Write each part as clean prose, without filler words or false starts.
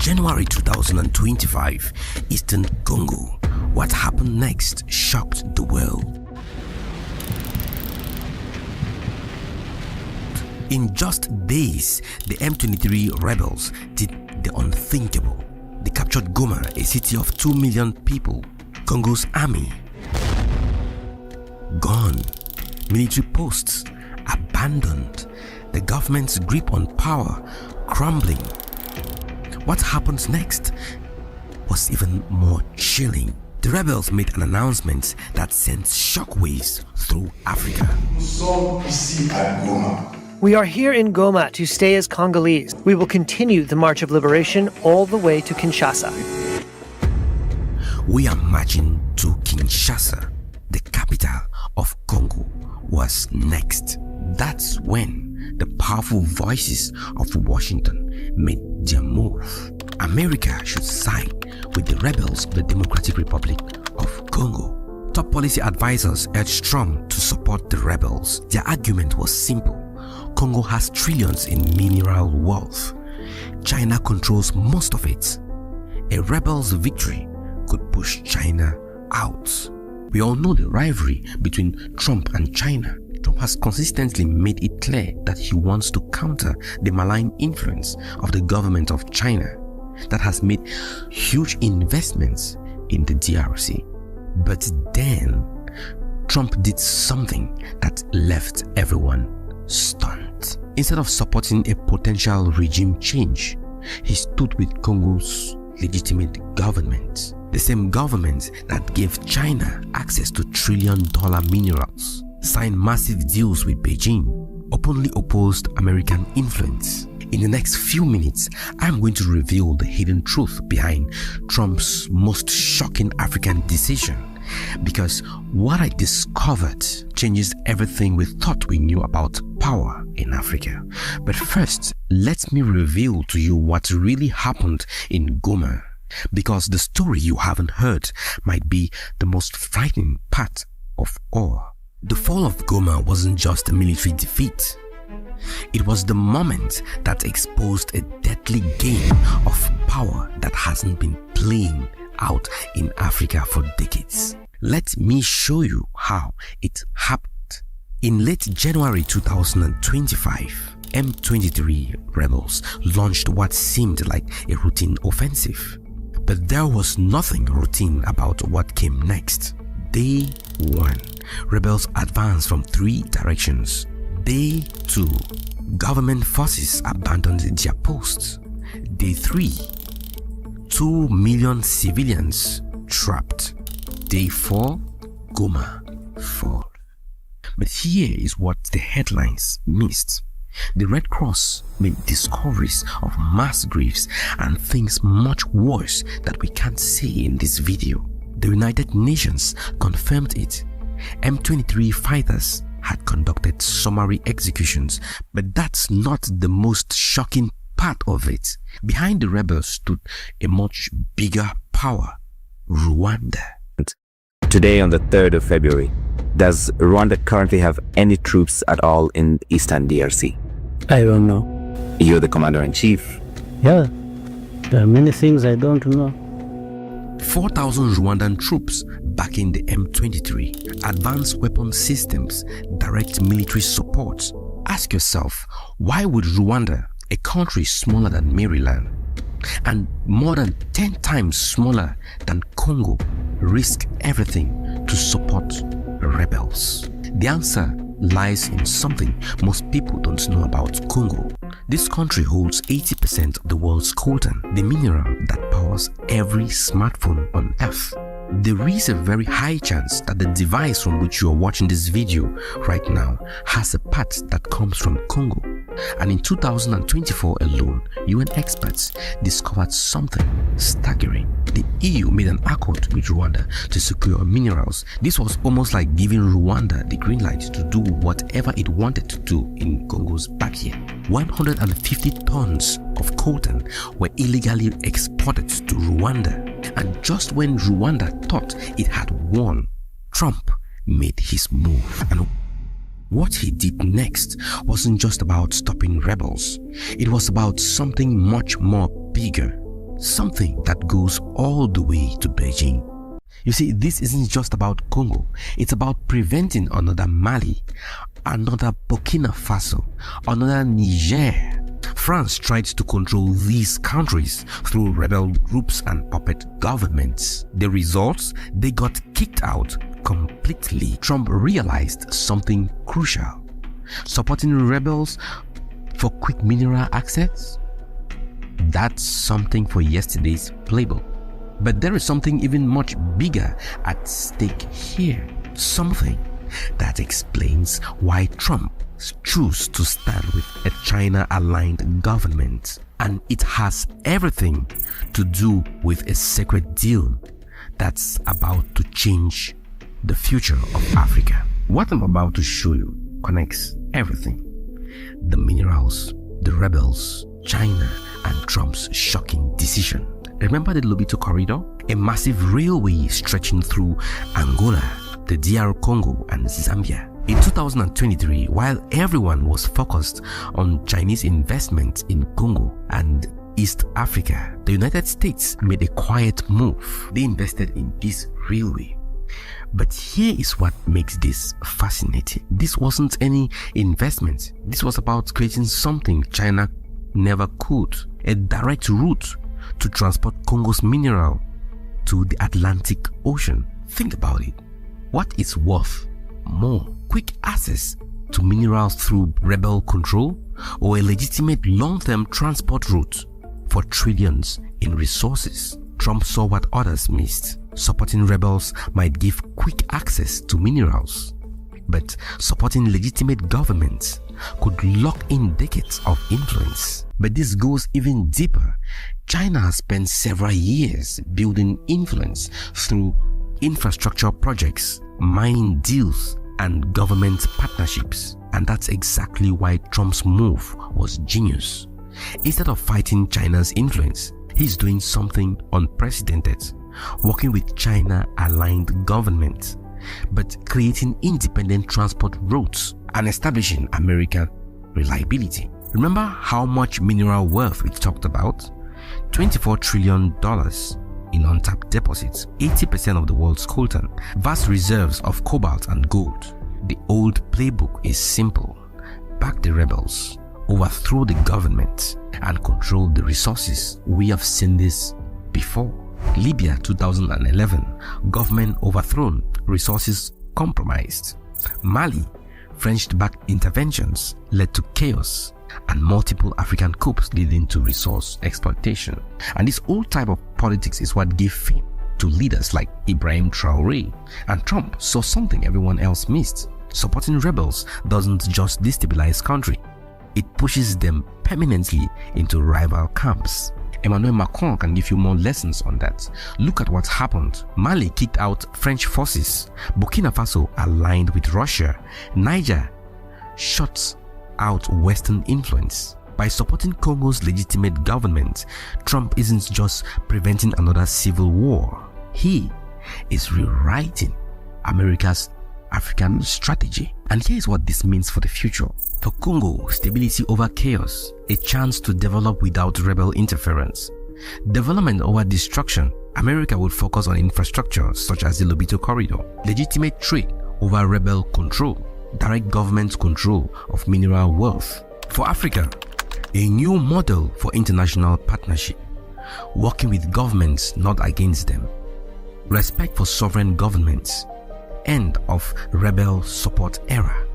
January 2025, Eastern Congo. What happened next shocked the world. In just days, the M23 rebels did the unthinkable. They captured Goma, a city of 2 million people. Congo's army gone. Military posts abandoned. The government's grip on power crumbling. What happens next was even more chilling. The rebels made an announcement that sent shockwaves through Africa. We are here in Goma to stay as Congolese. We will continue the March of Liberation all the way to Kinshasa. We are marching to Kinshasa. The capital of Congo was next. That's when the powerful voices of Washington made their move. America should side with the rebels of the Democratic Republic of Congo. Top policy advisors urged Trump to support the rebels. Their argument was simple. Congo has trillions in mineral wealth. China controls most of it. A rebel's victory could push China out. We all know the rivalry between Trump and China. Trump has consistently made it clear that he wants to counter the malign influence of the government of China that has made huge investments in the DRC. But then, Trump did something that left everyone stunned. Instead of supporting a potential regime change, he stood with Congo's legitimate government. The same government that gave China access to trillion-dollar minerals, signed massive deals with Beijing, openly opposed American influence. In the next few minutes, I'm going to reveal the hidden truth behind Trump's most shocking African decision, because what I discovered changes everything we thought we knew about power in Africa. But first, let me reveal to you what really happened in Goma, because the story you haven't heard might be the most frightening part of all. The fall of Goma wasn't just a military defeat. It was the moment that exposed a deadly game of power that hasn't been playing out in Africa for decades. Let me show you how it happened. In late January 2025, M23 rebels launched what seemed like a routine offensive. But there was nothing routine about what came next. Day 1, rebels advanced from 3 directions. Day 2, government forces abandoned their posts. Day 3, 2 million civilians trapped. Day 4, Goma fall. But here is what the headlines missed. The Red Cross made discoveries of mass graves and things much worse that we can't see in this video. The United Nations confirmed it. M23 fighters had conducted summary executions, but that's not the most shocking part of it. Behind the rebels stood a much bigger power, Rwanda. Today on the 3rd of February, does Rwanda currently have any troops at all in Eastern DRC? I don't know. You're the commander-in-chief. Yeah, there are many things I don't know. 4,000 Rwandan troops backing the M23, advanced weapon systems, direct military support. Ask yourself, why would Rwanda, a country smaller than Maryland and more than 10 times smaller than Congo, risk everything to support rebels? The answer lies in something most people don't know about Congo. This country holds 80% of the world's coltan, the mineral that powers every smartphone on earth. There is a very high chance that the device from which you are watching this video right now has a part that comes from Congo. And in 2024 alone, UN experts discovered something staggering. The EU made an accord with Rwanda to secure minerals. This was almost like giving Rwanda the green light to do whatever it wanted to do in Congo's backyard. 150 tons of coltan were illegally exported to Rwanda. And just when Rwanda thought it had won, Trump made his move. And what he did next wasn't just about stopping rebels. It was about something much more bigger. something that goes all the way to Beijing. You see, this isn't just about Congo, it's about preventing another Mali, another Burkina Faso, another Niger. France tried to control these countries through rebel groups and puppet governments. The results? They got kicked out completely. Trump realized something crucial. Supporting rebels for quick mineral access? That's something for yesterday's playbook. But there is something even much bigger at stake here. Something that explains why Trump chose to stand with a China-aligned government. And it has everything to do with a secret deal that's about to change the future of Africa. What I'm about to show you connects everything. The minerals, the rebels, China, and Trump's shocking decision. Remember the Lobito Corridor? A massive railway stretching through Angola, the DR Congo, and Zambia. In 2023, while everyone was focused on Chinese investment in Congo and East Africa, the United States made a quiet move. They invested in this railway. But here is what makes this fascinating. This wasn't any investment. This was about creating something China never could. A direct route to transport Congo's mineral to the Atlantic Ocean. Think about it. What is worth more? Quick access to minerals through rebel control, or a legitimate long-term transport route for trillions in resources? Trump saw what others missed. Supporting rebels might give quick access to minerals, but supporting legitimate governments could lock in decades of influence. But this goes even deeper. China has spent several years building influence through infrastructure projects, mining deals, and government partnerships. And that's exactly why Trump's move was genius. Instead of fighting China's influence, he's doing something unprecedented, working with China-aligned governments, but creating independent transport routes and establishing American reliability. Remember how much mineral wealth we talked about? $24 trillion in untapped deposits, 80% of the world's coltan, vast reserves of cobalt and gold. The old playbook is simple. Back the rebels, overthrow the government, and control the resources. We have seen this before. Libya 2011, government overthrown, resources compromised. Mali, French-backed interventions led to chaos, and multiple African coups leading to resource exploitation. And this old type of politics is what gave fame to leaders like Ibrahim Traoré. And Trump saw something everyone else missed. Supporting rebels doesn't just destabilize country, it pushes them permanently into rival camps. Emmanuel Macron can give you more lessons on that. Look at what happened. Mali kicked out French forces. Burkina Faso aligned with Russia. Niger shuts out Western influence. By supporting Congo's legitimate government, Trump isn't just preventing another civil war. He is rewriting America's African strategy. And here's what this means for the future. For Congo, stability over chaos, a chance to develop without rebel interference. Development over destruction, America would focus on infrastructure such as the Lobito Corridor. Legitimate trade over rebel control, direct government control of mineral wealth. For Africa, a new model for international partnership, working with governments, not against them. Respect for sovereign governments, end of rebel support era.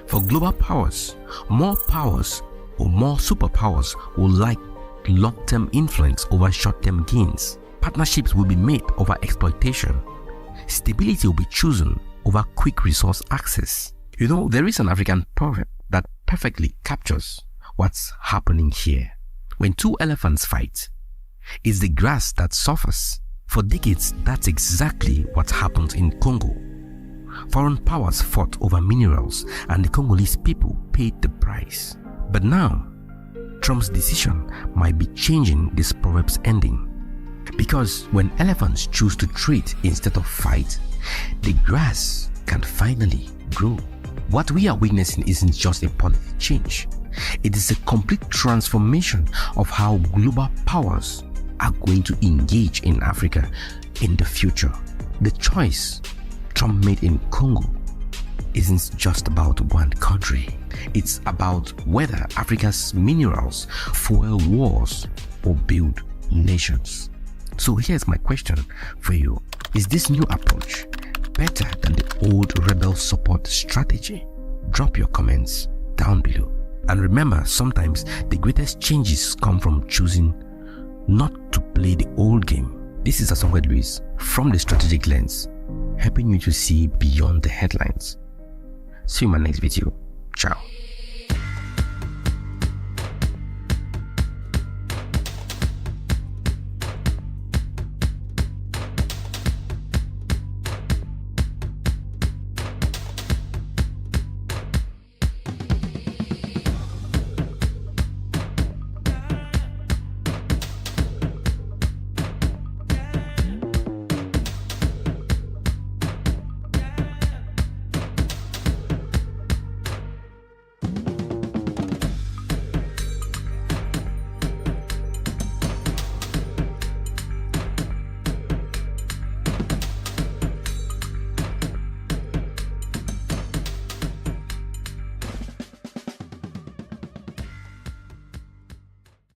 For global powers, more powers or more superpowers will like long-term influence over short-term gains. Partnerships will be made over exploitation. Stability will be chosen over quick resource access. You know, there is an African proverb that perfectly captures what's happening here. When two elephants fight, it's the grass that suffers. For decades, that's exactly what happened in Congo. Foreign powers fought over minerals and the Congolese people paid the price. But now, Trump's decision might be changing this proverb's ending. Because when elephants choose to trade instead of fight, the grass can finally grow. What we are witnessing isn't just a policy change. It is a complete transformation of how global powers are going to engage in Africa in the future. The choice Trump made in Congo isn't just about one country. It's about whether Africa's minerals fuel wars or build nations. So here's my question for you. Is this new approach better than the old rebel support strategy? Drop your comments down below. And remember, sometimes the greatest changes come from choosing not to play the old game. This is Asongwe Luis from the Strategic Lens, helping you to see beyond the headlines. See you in my next video. Ciao.